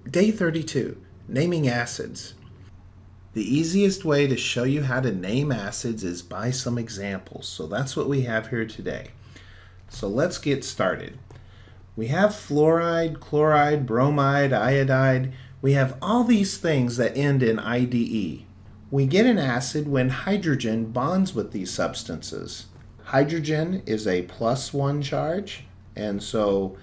Day 32, Naming Acids. The easiest way to show you how to name acids is by some examples. So that's what we have here today. So let's get started. We have fluoride, chloride, bromide, iodide. We have all these things that end in IDE. We get an acid when hydrogen bonds with these substances. Hydrogen is a +1 charge, and so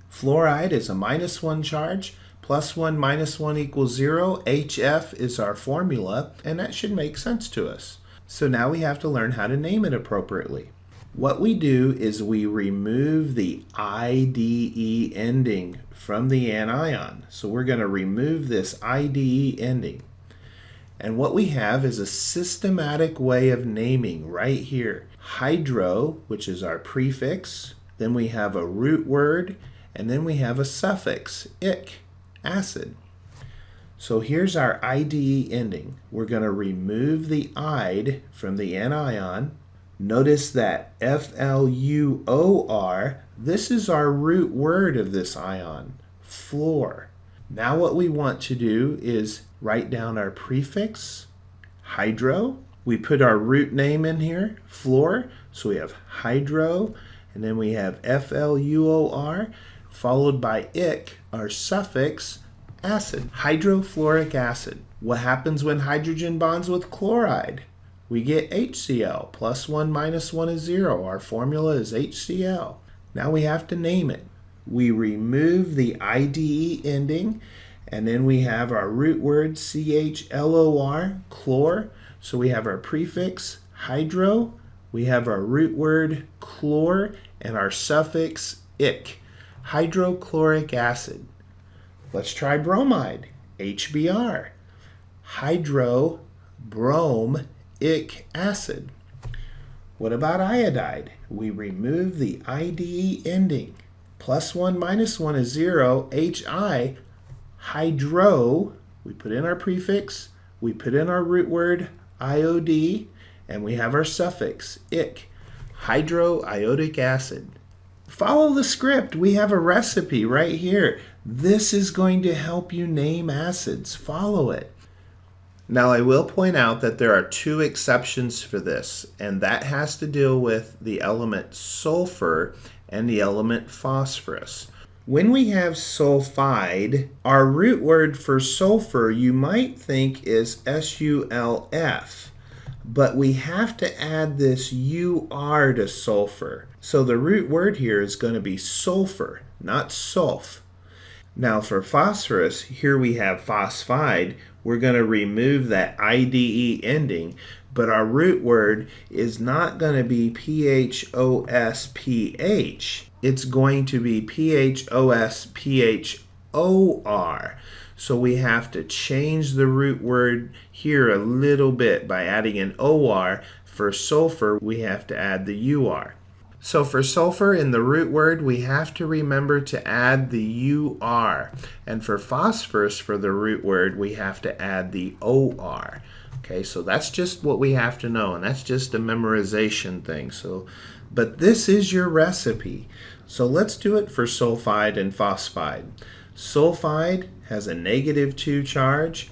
fluoride is a -1 charge. +1 -1 equals 0. HF is our formula, and that should make sense to us. So now we have to learn how to name it appropriately. What we do is we remove the IDE ending from the anion. So we're going to remove this IDE ending. And what we have is a systematic way of naming right here. Hydro, which is our prefix, then we have a root word, and then we have a suffix, ic, acid. So here's our IDE ending. We're going to remove the ide from the anion. Notice that FLUOR, this is our root word of this ion, fluor. Now what we want to do is write down our prefix, hydro. We put our root name in here, fluor. So we have hydro, and then we have FLUOR, followed by ic, our suffix, acid, hydrofluoric acid. What happens when hydrogen bonds with chloride? We get HCl. +1 -1 is 0. Our formula is HCl. Now we have to name it. We remove the IDE ending, and then we have our root word CHLOR, chlor. So we have our prefix, hydro. We have our root word, chlor, and our suffix, ic, hydrochloric acid. Let's try bromide, HBr, hydrobromic acid. What about iodide? We remove the IDE ending. +1 -1 is 0, HI, hydro, we put in our prefix, we put in our root word, IOD, and we have our suffix, ic, hydroiodic acid. Follow the script. We have a recipe right here. This is going to help you name acids. Follow it. Now I will point out that there are two exceptions for this, and that has to deal with the element sulfur and the element phosphorus. When we have sulfide, our root word for sulfur you might think is SULF, but we have to add this UR to sulfur. So the root word here is going to be sulfur, not sulf. Now for phosphorus, here we have phosphide. We're going to remove that IDE ending, but our root word is not going to be PHOSPH. It's going to be PHOSPHOR. So we have to change the root word here a little bit by adding an OR. For sulfur, we have to add the UR. So for sulfur in the root word, we have to remember to add the UR. And for phosphorus for the root word, we have to add the OR. Okay, so that's just what we have to know, and that's just a memorization thing. But this is your recipe. So let's do it for sulfide and phosphide. Sulfide has a -2 charge.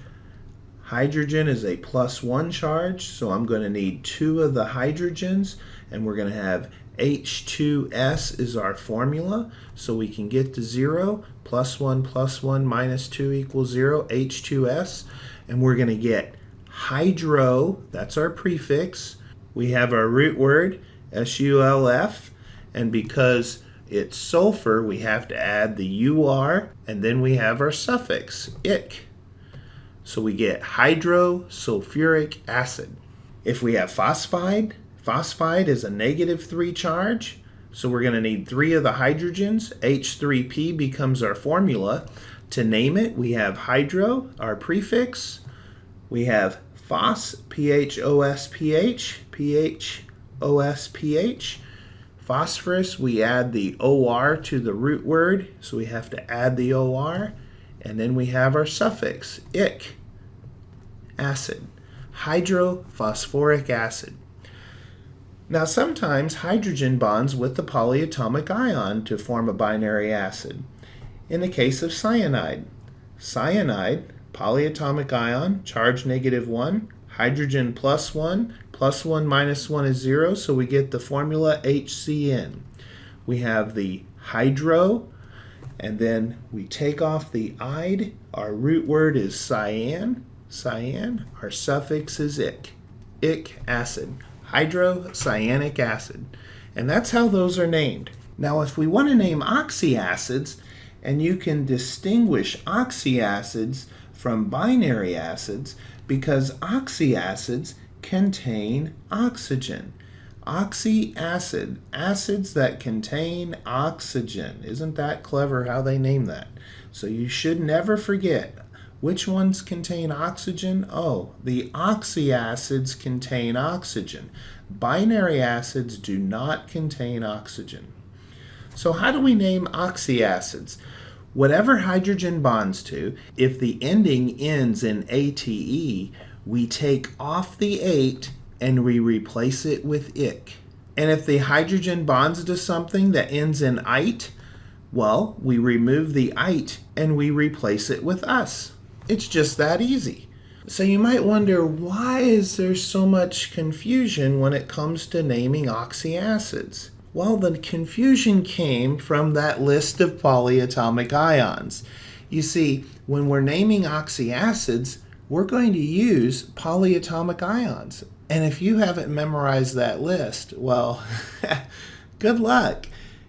Hydrogen is a +1 charge, so I'm going to need 2 of the hydrogens, and we're going to have H2S is our formula, so we can get to 0. +1 +1 -2 equals 0, H2S, and we're going to get hydro, that's our prefix. We have our root word, SULF, and because it's sulfur, we have to add the UR, and then we have our suffix, ic. So we get hydrosulfuric acid. If we have phosphide, phosphide is a -3 charge, so we're going to need 3 of the hydrogens. H3P becomes our formula. To name it, we have hydro, our prefix. We have phos, PHOSPH, PHOSPH. Phosphorus, we add the OR to the root word, so we have to add the OR. And then we have our suffix, ic, acid, hydrophosphoric acid. Now sometimes hydrogen bonds with the polyatomic ion to form a binary acid. In the case of cyanide, cyanide, polyatomic ion, charge -1, hydrogen +1, +1 minus 1 is 0, so we get the formula HCN. We have the hydro, and then we take off the "ide." Our root word is cyan. Cyan. Our suffix is "ic." Ic acid. Hydrocyanic acid. And that's how those are named. Now, if we want to name oxy acids, and you can distinguish oxy acids from binary acids because oxy acids contain oxygen. Oxy acid, acids that contain oxygen. Isn't that clever how they name that? So you should never forget which ones contain oxygen. Oh, the oxy acids contain oxygen. Binary acids do not contain oxygen. So how do we name oxy acids? Whatever hydrogen bonds to, if the ending ends in ATE, we take off the 8 and we replace it with "ic." And if the hydrogen bonds to something that ends in "ite," well, we remove the "ite and we replace it with "us." It's just that easy. So you might wonder, why is there so much confusion when it comes to naming oxy acids? Well, the confusion came from that list of polyatomic ions. You see, when we're naming oxy acids, we're going to use polyatomic ions. And if you haven't memorized that list, well, good luck.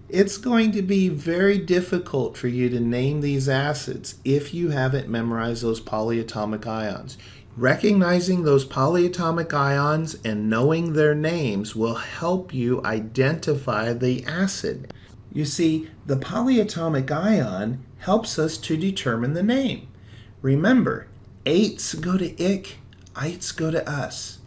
It's going to be very difficult for you to name these acids if you haven't memorized those polyatomic ions. Recognizing those polyatomic ions and knowing their names will help you identify the acid. You see, the polyatomic ion helps us to determine the name. Remember, 8s go to "ic," ites go to "us."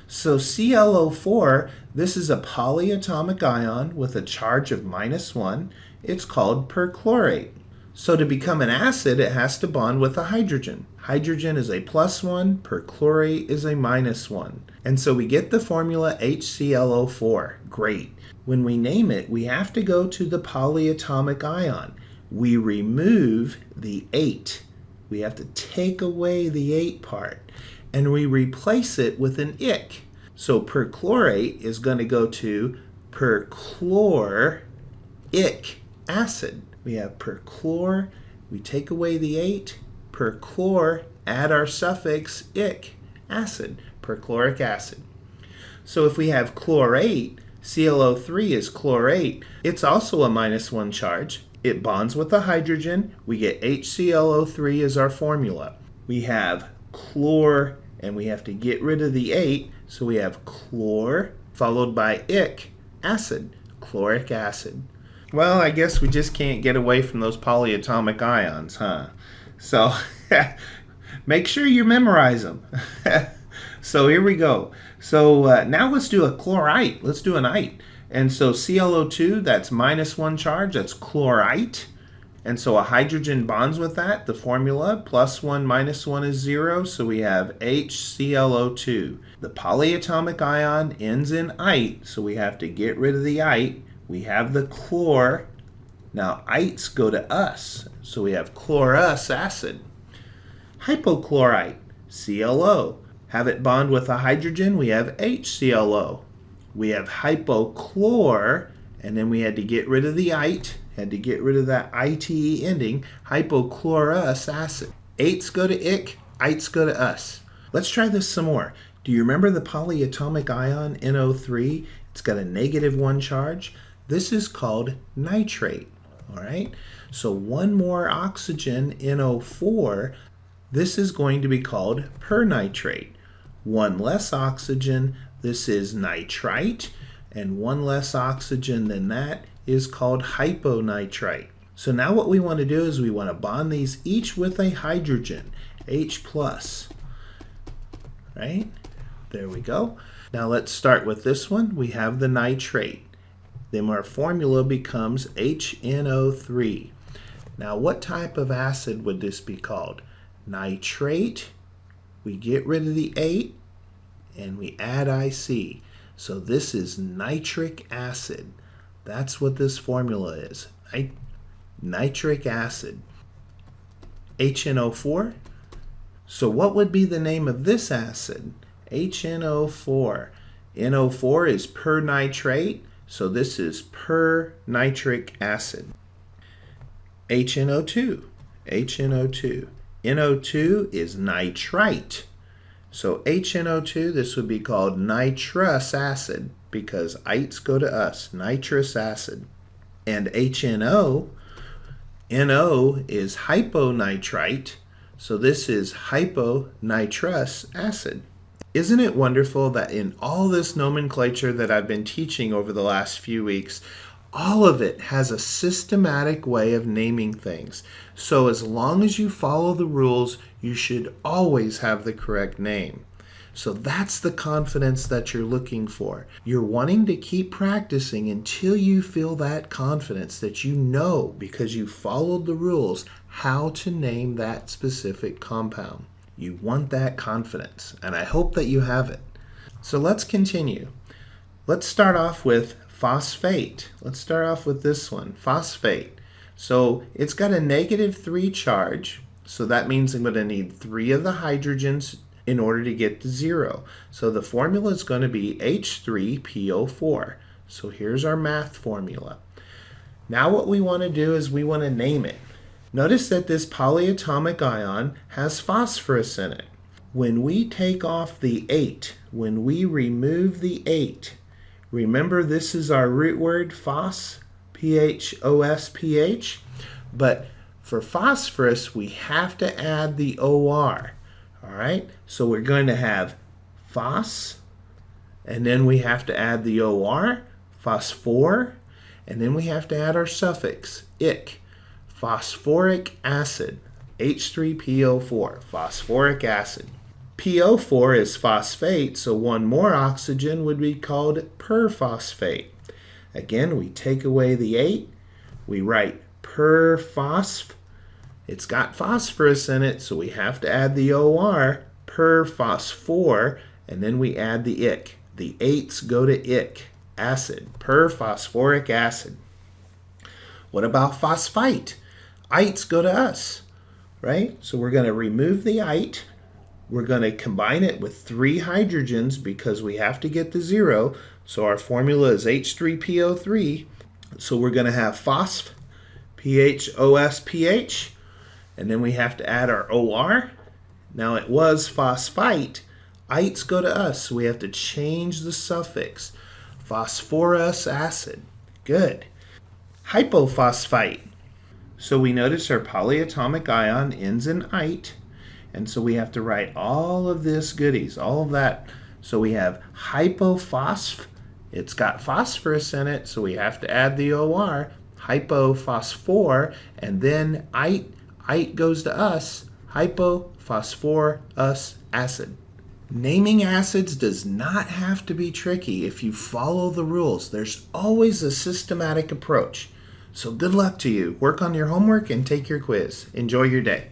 So ClO4, this is a polyatomic ion with a charge of -1. It's called perchlorate. So to become an acid, it has to bond with a hydrogen. Hydrogen is a +1, perchlorate is a -1. And so we get the formula HClO4. Great. When we name it, we have to go to the polyatomic ion. We remove the 8. We have to take away the 8 part. And we replace it with an "ic." So perchlorate is going to go to perchloric acid. We have perchlor, we take away the 8, perchlor, add our suffix "ic," acid, perchloric acid. So if we have chlorate, ClO3 is chlorate. It's also a -1 charge. It bonds with a hydrogen. We get HClO3 as our formula. We have chlor, and we have to get rid of the 8, so we have chlor followed by "ic," acid, chloric acid. Well, I guess we just can't get away from those polyatomic ions, huh? So make sure you memorize them. So here we go. So now let's do a chlorite. Let's do an ite. And so ClO2, that's -1 charge, that's chlorite. And so a hydrogen bonds with that. The formula, +1 minus 1 is 0, so we have HClO2. The polyatomic ion ends in ite, so we have to get rid of the ite. We have the chlor. Now ites go to us, so we have chlorous acid. Hypochlorite, ClO. Have it bond with a hydrogen, we have HClO. We have hypochlor, and then we had to get rid of the ite, had to get rid of that ite ending, hypochlorous acid. 8s go to ic, ites go to us. Let's try this some more. Do you remember the polyatomic ion NO3? It's got a -1 charge. This is called nitrate, all right? So one more oxygen, NO4, this is going to be called pernitrate. One less oxygen, this is nitrite, and one less oxygen than that is called hyponitrite. So now what we want to do is we want to bond these each with a hydrogen, H+, right? There we go. Now let's start with this one. We have the nitrate. Then our formula becomes HNO3. Now what type of acid would this be called? Nitrate. We get rid of the 8 and we add IC. So this is nitric acid. That's what this formula is. Nitric acid. HNO4. So what would be the name of this acid? HNO4. NO4 is pernitrate, so this is pernitric acid. HNO2. HNO2. NO2 is nitrite. So HNO2, this would be called nitrous acid because ites go to us, nitrous acid. And HNO, NO is hyponitrite, so this is hyponitrous acid. Isn't it wonderful that in all this nomenclature that I've been teaching over the last few weeks, all of it has a systematic way of naming things. So as long as you follow the rules, you should always have the correct name. So that's the confidence that you're looking for. You're wanting to keep practicing until you feel that confidence that you know, because you followed the rules, how to name that specific compound. You want that confidence, and I hope that you have it. So let's continue. Let's start off with phosphate. Let's start off with this one, phosphate. So it's got a -3 charge, so that means I'm going to need 3 of the hydrogens in order to get to 0. So the formula is going to be H3PO4. So here's our math formula. Now what we want to do is we want to name it. Notice that this polyatomic ion has phosphorus in it. When we take off the 8, when we remove the 8, remember this is our root word, phos, P-H-O-S-P-H, but for phosphorus we have to add the O-R. All right, so we're going to have phos, and then we have to add the OR, phosphor, and then we have to add our suffix, ic, phosphoric acid, H3PO4, phosphoric acid. PO4 is phosphate, so one more oxygen would be called perphosphate. Again, we take away the 8, we write perphosp. It's got phosphorus in it, so we have to add the OR, perphosphor, and then we add the ic. The 8's go to ic, acid, perphosphoric acid. What about phosphite? Ites go to us, right? So we're going to remove the ite. We're going to combine it with 3 hydrogens because we have to get to 0. So our formula is H3PO3. So we're going to have phosp, PHOSPH. And then we have to add our OR. Now it was phosphite. Ites go to us, so we have to change the suffix. Phosphorus acid. Good. Hypophosphite. So we notice our polyatomic ion ends in ite, and so we have to write all of this goodies, all of that. So we have hypophosp. It's got phosphorus in it, so we have to add the OR. Hypophosphor, and then ite. Ite goes to us, hypophosphorus acid. Naming acids does not have to be tricky if you follow the rules. There's always a systematic approach. So good luck to you. Work on your homework and take your quiz. Enjoy your day.